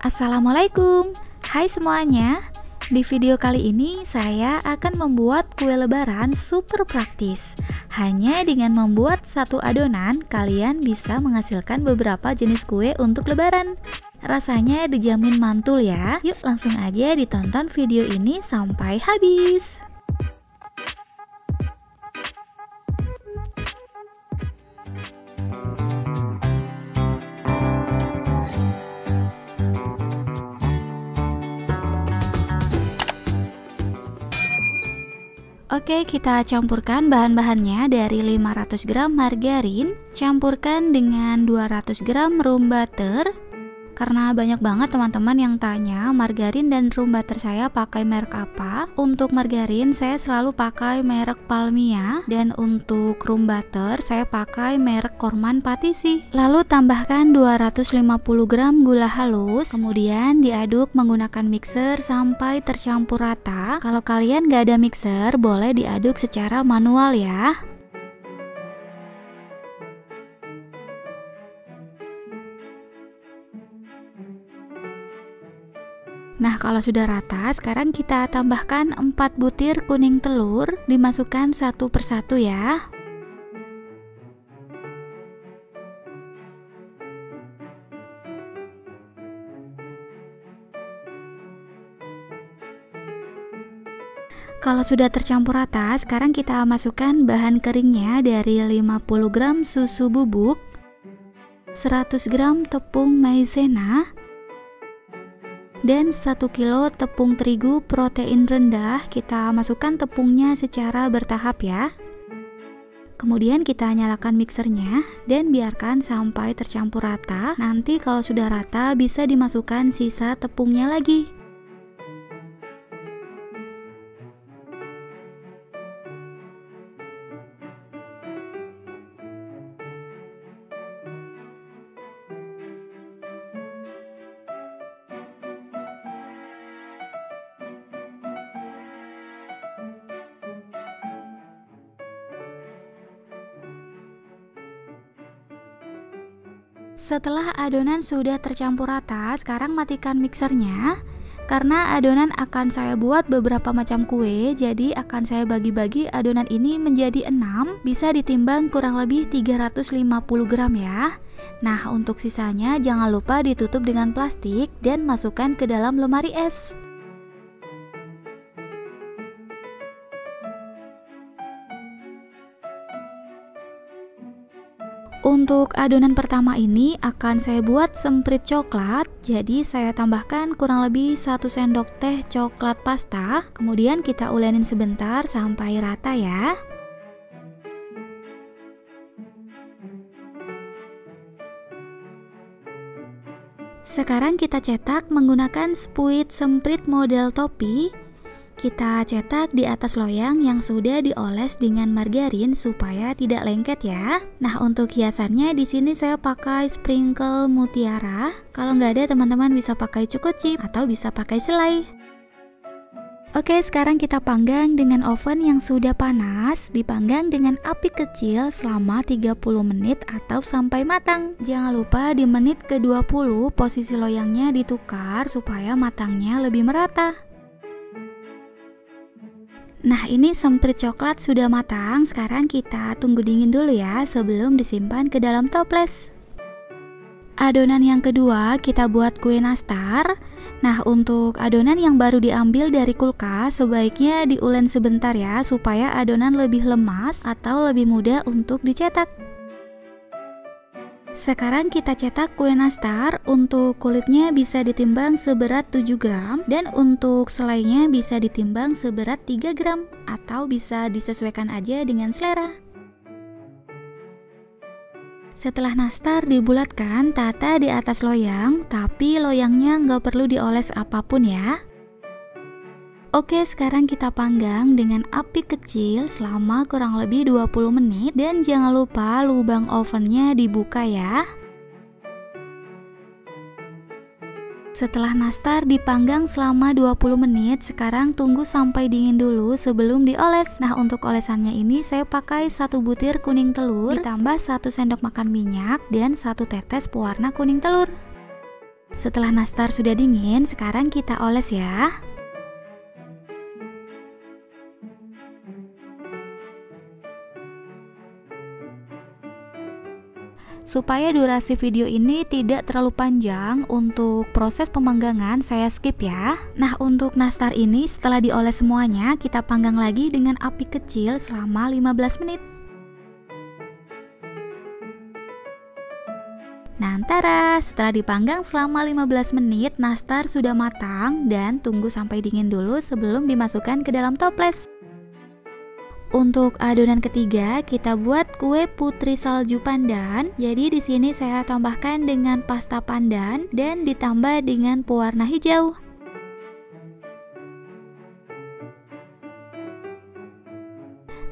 Assalamualaikum, hai semuanya. Di video kali ini saya akan membuat kue lebaran super praktis. Hanya dengan membuat satu adonan, kalian bisa menghasilkan beberapa jenis kue untuk lebaran. Rasanya dijamin mantul ya. Yuk langsung aja ditonton video ini sampai habis. Oke, kita campurkan bahan-bahannya. Dari 500 gram margarin, campurkan dengan 200 gram room butter. Karena banyak banget teman-teman yang tanya margarin dan room butter saya pakai merek apa. Untuk margarin saya selalu pakai merek Palmia, dan untuk room butter saya pakai merek Korman Patisi. Lalu tambahkan 250 gram gula halus, kemudian diaduk menggunakan mixer sampai tercampur rata. Kalau kalian gak ada mixer, boleh diaduk secara manual ya. Nah, kalau sudah rata, sekarang kita tambahkan 4 butir kuning telur, dimasukkan satu persatu ya. Kalau sudah tercampur rata, sekarang kita masukkan bahan keringnya. Dari 50 gram susu bubuk, 100 gram tepung maizena, dan 1 kilo tepung terigu protein rendah. Kita masukkan tepungnya secara bertahap ya. Kemudian kita nyalakan mixernya dan biarkan sampai tercampur rata. Nanti kalau sudah rata bisa dimasukkan sisa tepungnya lagi. Setelah adonan sudah tercampur rata, sekarang matikan mixernya. Karena adonan akan saya buat beberapa macam kue, jadi akan saya bagi-bagi adonan ini menjadi 6. Bisa ditimbang kurang lebih 350 gram ya. Nah, untuk sisanya jangan lupa ditutup dengan plastik dan masukkan ke dalam lemari es. Untuk adonan pertama ini akan saya buat semprit coklat. Jadi saya tambahkan kurang lebih 1 sendok teh coklat pasta. Kemudian kita ulenin sebentar sampai rata ya. Sekarang kita cetak menggunakan spuit semprit model topi. Kita cetak di atas loyang yang sudah dioles dengan margarin supaya tidak lengket ya. Nah, untuk hiasannya di sini saya pakai sprinkle mutiara. Kalau nggak ada, teman-teman bisa pakai choco chip atau bisa pakai selai. Oke, sekarang kita panggang dengan oven yang sudah panas. Dipanggang dengan api kecil selama 30 menit atau sampai matang. Jangan lupa di menit ke-20 posisi loyangnya ditukar supaya matangnya lebih merata. Nah, ini semprit coklat sudah matang. Sekarang kita tunggu dingin dulu ya sebelum disimpan ke dalam toples. Adonan yang kedua kita buat kue nastar. Nah, untuk adonan yang baru diambil dari kulkas sebaiknya diulen sebentar ya, supaya adonan lebih lemas atau lebih mudah untuk dicetak. Sekarang kita cetak kue nastar. Untuk kulitnya bisa ditimbang seberat 7 gram, dan untuk selainya bisa ditimbang seberat 3 gram, atau bisa disesuaikan aja dengan selera. Setelah nastar dibulatkan, tata di atas loyang, tapi loyangnya nggak perlu dioles apapun ya. Oke, sekarang kita panggang dengan api kecil selama kurang lebih 20 menit, dan jangan lupa lubang ovennya dibuka ya. Setelah nastar dipanggang selama 20 menit, sekarang tunggu sampai dingin dulu sebelum dioles. Nah, untuk olesannya ini saya pakai 1 butir kuning telur ditambah 1 sendok makan minyak dan 1 tetes pewarna kuning telur. Setelah nastar sudah dingin, sekarang kita oles ya. Supaya durasi video ini tidak terlalu panjang, untuk proses pemanggangan saya skip ya. Nah, untuk nastar ini setelah dioles semuanya, kita panggang lagi dengan api kecil selama 15 menit. Nah, antara setelah dipanggang selama 15 menit, nastar sudah matang dan tunggu sampai dingin dulu sebelum dimasukkan ke dalam toples. Untuk adonan ketiga, kita buat kue putri salju pandan. Jadi di sini saya tambahkan dengan pasta pandan dan ditambah dengan pewarna hijau.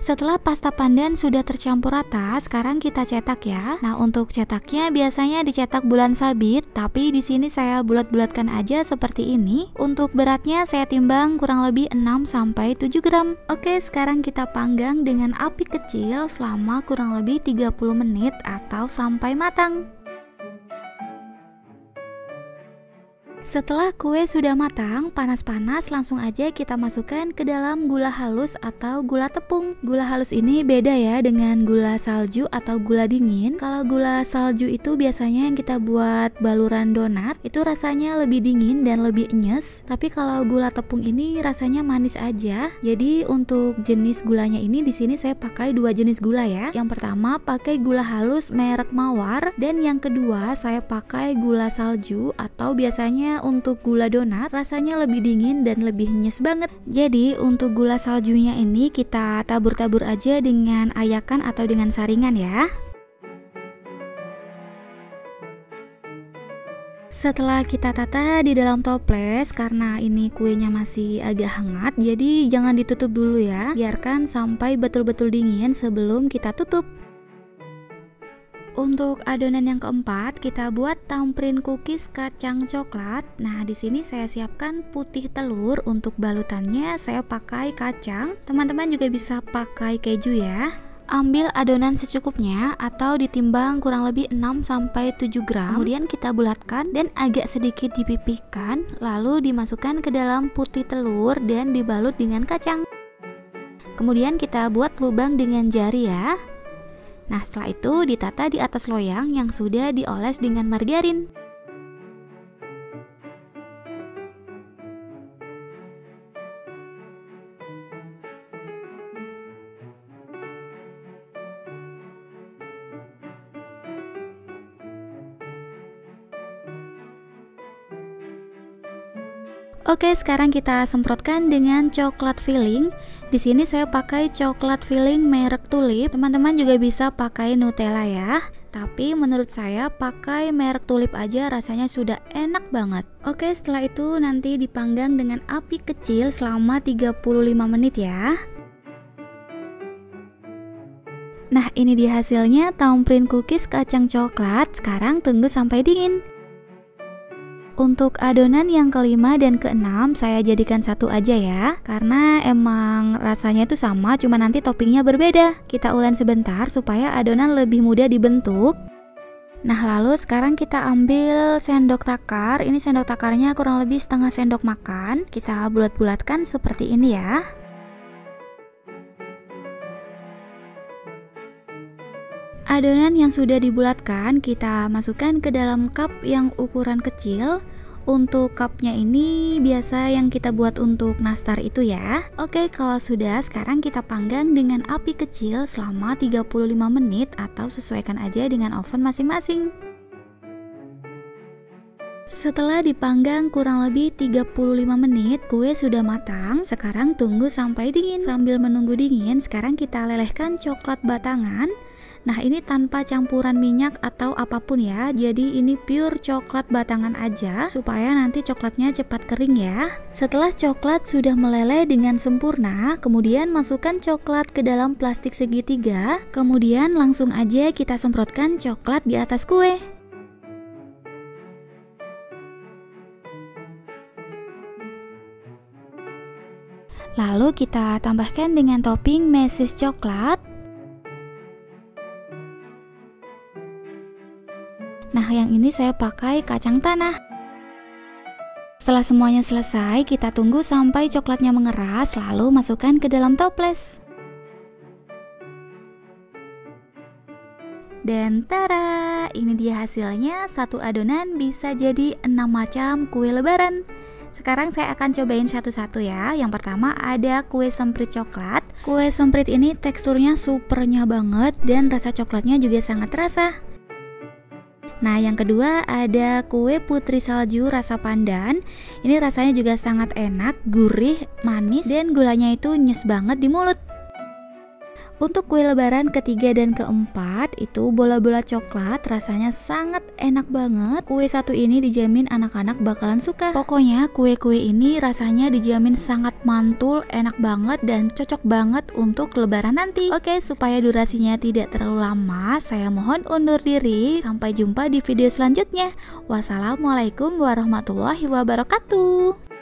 Setelah pasta pandan sudah tercampur rata, sekarang kita cetak ya. Nah, untuk cetaknya biasanya dicetak bulan sabit, tapi di sini saya bulat-bulatkan aja seperti ini. Untuk beratnya saya timbang kurang lebih 6-7 gram. Oke, sekarang kita panggang dengan api kecil selama kurang lebih 30 menit atau sampai matang. Setelah kue sudah matang, panas-panas, langsung aja kita masukkan ke dalam gula halus atau gula tepung. Gula halus ini beda ya dengan gula salju atau gula dingin. Kalau gula salju itu biasanya yang kita buat baluran donat, itu rasanya lebih dingin dan lebih enyes. Tapi kalau gula tepung ini rasanya manis aja. Jadi untuk jenis gulanya ini di sini saya pakai dua jenis gula ya. Yang pertama pakai gula halus merek Mawar, dan yang kedua saya pakai gula salju atau biasanya untuk gula donat rasanya lebih dingin dan lebih nyes banget. Jadi untuk gula saljunya ini kita tabur-tabur aja dengan ayakan atau dengan saringan ya. Setelah kita tata di dalam toples, karena ini kuenya masih agak hangat, jadi jangan ditutup dulu ya. Biarkan sampai betul-betul dingin sebelum kita tutup. Untuk adonan yang keempat, kita buat tamprin cookies kacang coklat. Nah, di sini saya siapkan putih telur. Untuk balutannya saya pakai kacang. Teman-teman juga bisa pakai keju ya. Ambil adonan secukupnya atau ditimbang kurang lebih 6-7 gram. Kemudian kita bulatkan dan agak sedikit dipipihkan, lalu dimasukkan ke dalam putih telur dan dibalut dengan kacang. Kemudian kita buat lubang dengan jari ya. Nah, setelah itu ditata di atas loyang yang sudah dioles dengan margarin. Oke, sekarang kita semprotkan dengan coklat filling. Di sini saya pakai coklat filling merek Tulip. Teman-teman juga bisa pakai Nutella ya. Tapi menurut saya pakai merek Tulip aja rasanya sudah enak banget. Oke, setelah itu nanti dipanggang dengan api kecil selama 35 menit ya. Nah, ini dia hasilnya tamprin cookies kacang coklat. Sekarang tunggu sampai dingin. Untuk adonan yang kelima dan keenam saya jadikan satu aja ya, karena emang rasanya itu sama, cuma nanti toppingnya berbeda. Kita ulend sebentar supaya adonan lebih mudah dibentuk. Nah, lalu sekarang kita ambil sendok takar. Ini sendok takarnya kurang lebih setengah sendok makan. Kita bulat-bulatkan seperti ini ya. Adonan yang sudah dibulatkan kita masukkan ke dalam cup yang ukuran kecil. Untuk cupnya ini biasa yang kita buat untuk nastar itu ya. Oke, kalau sudah, sekarang kita panggang dengan api kecil selama 35 menit atau sesuaikan aja dengan oven masing-masing. Setelah dipanggang kurang lebih 35 menit, kue sudah matang. Sekarang tunggu sampai dingin. Sambil menunggu dingin, sekarang kita lelehkan coklat batangan. Nah, ini tanpa campuran minyak atau apapun ya. Jadi ini pure coklat batangan aja supaya nanti coklatnya cepat kering ya. Setelah coklat sudah meleleh dengan sempurna, kemudian masukkan coklat ke dalam plastik segitiga. Kemudian langsung aja kita semprotkan coklat di atas kue. Lalu kita tambahkan dengan topping mesis coklat. Nah, yang ini saya pakai kacang tanah. Setelah semuanya selesai, kita tunggu sampai coklatnya mengeras, lalu masukkan ke dalam toples. Dan tara, ini dia hasilnya. Satu adonan bisa jadi 6 macam kue lebaran. Sekarang saya akan cobain satu-satu ya. Yang pertama ada kue semprit coklat. Kue semprit ini teksturnya supernya banget dan rasa coklatnya juga sangat terasa. Nah, yang kedua ada kue putri salju rasa pandan. Ini rasanya juga sangat enak, gurih, manis, dan gulanya itu nyes banget di mulut. Untuk kue lebaran ketiga dan keempat itu bola-bola coklat, rasanya sangat enak banget. Kue satu ini dijamin anak-anak bakalan suka. Pokoknya kue-kue ini rasanya dijamin sangat mantul, enak banget dan cocok banget untuk lebaran nanti. Oke, supaya durasinya tidak terlalu lama, saya mohon undur diri. Sampai jumpa di video selanjutnya. Wassalamualaikum warahmatullahi wabarakatuh.